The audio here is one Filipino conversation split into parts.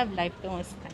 love life, kumusta?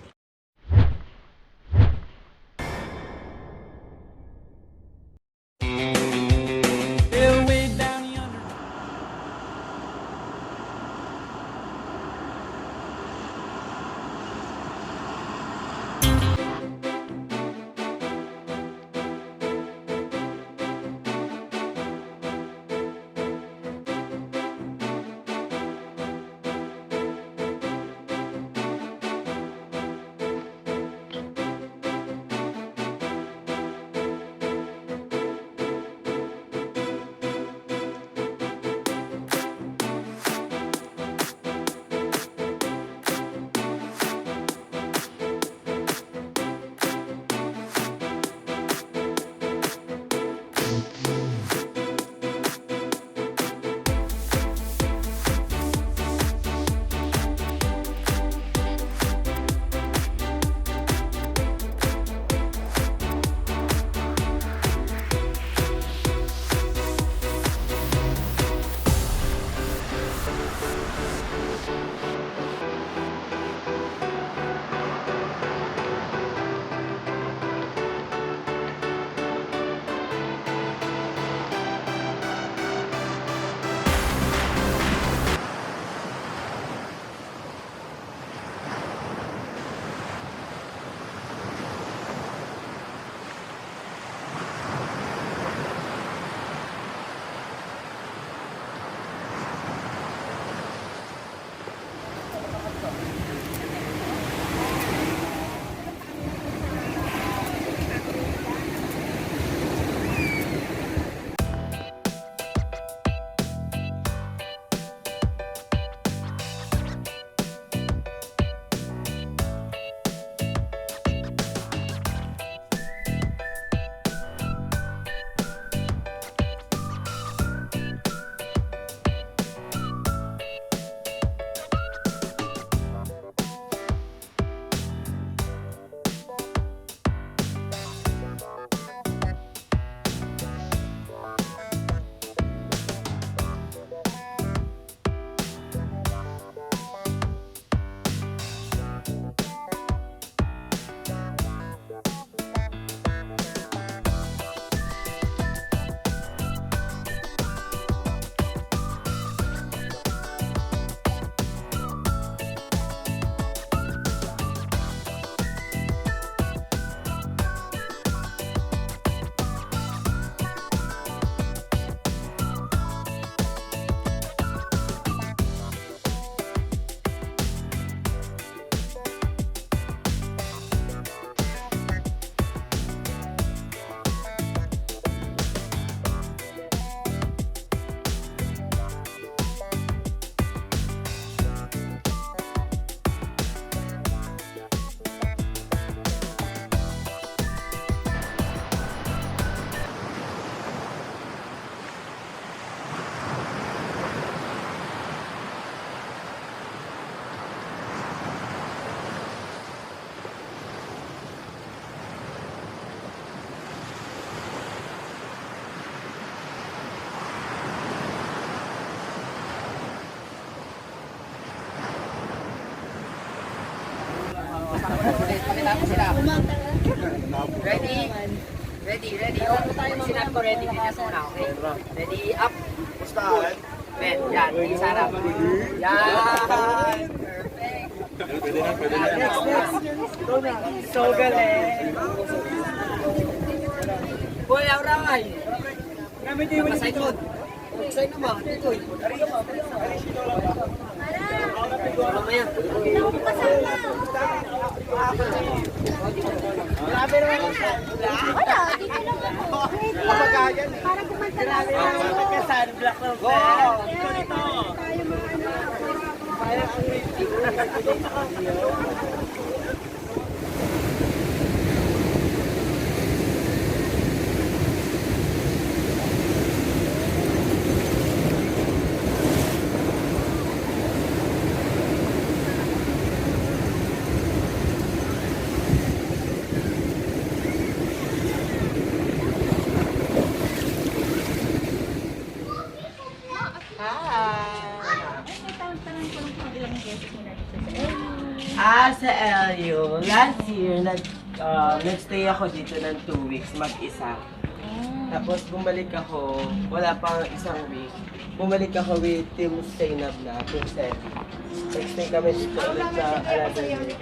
Pakita ko sila. Ready? Ready, ready. Sinap ko ready ka muna, okay? Ready, up. Push. Men, yan. Yung sarap. Yan. Perfect. Pwede na. Next. So galing. Boy, awrangay. Masay ko. Masay naman. Ito. Mamaya. Grabe naman ang Wala, dito lang ako. Wait lang. Para kumanta na ako. sunblock ng Tayo mga Tanong ko lang kung ilang beses mo na dito sa Sa LU, last year, nagstay ako dito ng 2 weeks mag-isa. Tapos bumalik ako, wala pang isang week. Bumalik ako with Team Zainab na, Team Sevi. Nagstay kami dito ulit sa another week.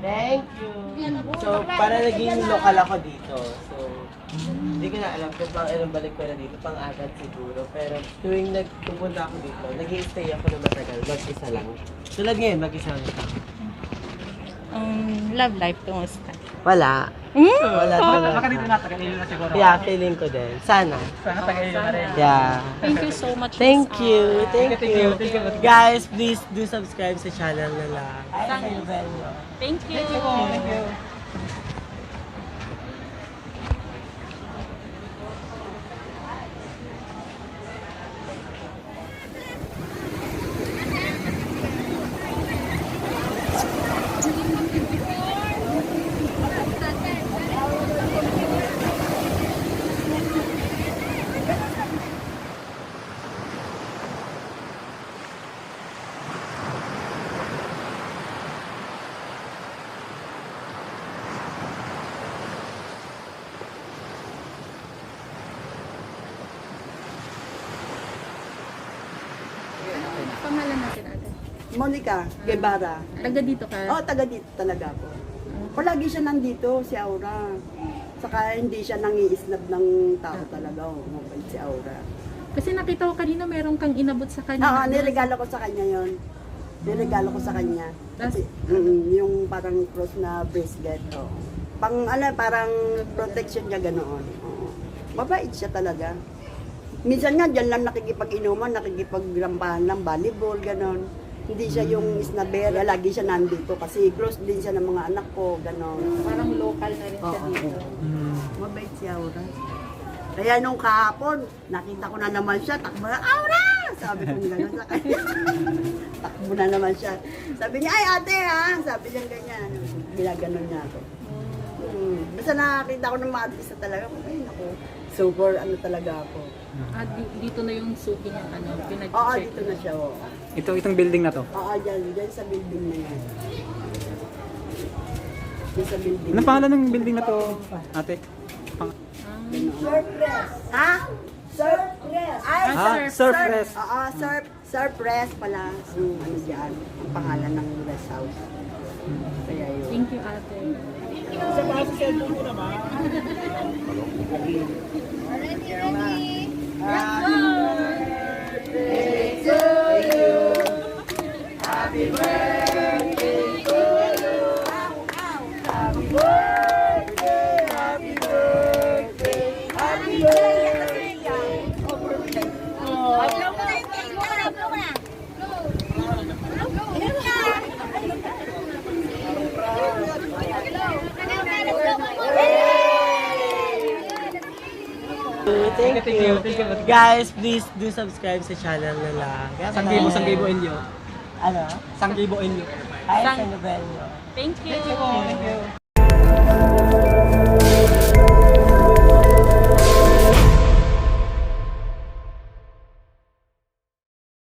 Thank you! So, para naging local ako dito. So, hindi ko na alam kung pang ilang balik ko na dito, pang-agat siguro. Pero tuwing nagpupunta ako dito, nag-stay ako na matagal, mag-isa lang. Tulad ngayon, mag-isa lang ako. Love life, kumusta? Wala. Wala talaga. Baka dito na, taga-ilo na siguro. Yeah, feeling ko din. Sana. Sana taga-ilo na rin. Yeah. Thank you so much. Thank Miss you. Ann. Thank Thank you. you. Guys, please do subscribe sa channel nila. Thank you. Thank you. Pangalan natin ate. Monica Guevara. Taga dito ka? Oh, taga dito talaga ako. Palagi siya nandito, si Aura. Saka hindi siya nangiislab ng tao talaga. Oh, mabait si Aura. Kasi nakita ko kanina meron kang inabot sa kanya. Oo, niregalo ko sa kanya yon. Niregalo ko sa kanya. Kasi, yung parang cross na bracelet. Oh. Parang protection niya ganoon. Oo. Mabait siya talaga. Minsan nga, dyan lang nakikipag-inuman, nakikipag-rampahan ng volleyball, gano'n. Hindi siya yung isnabera, lagi siya nandito kasi close din siya ng mga anak ko, gano'n. Parang local na rin siya Oo. dito. Mabait si Aura. Kaya nung kahapon, nakita ko na naman siya, takbo na, Aura! Sabi ko gano'n sa kanya. Takbo na naman siya. Sabi niya, ay ate ha! Sabi niya ganyan. Ginaganon niya ako. Basta nakakita ko ng mga artista talaga, ay naku, super talaga ako. Dito na yung suki niya, pinag-check. Oo, dito na siya. Oo, Itong building na to. dyan sa building na yan. Dyan sa building. Anong pangalan ng building na to, ate? Surpress. Ha? Surpress. Ay, Surpress. Oo, surpress pala. Ano dyan, ang pangalan ng rest house. Kaya yun. Thank you ate. Thank you. Guys, please do subscribe sa channel nila. Sanggibo Inyo. Ano? Sanggibo Inyo. Ay, sa Novello. Thank you. Thank you.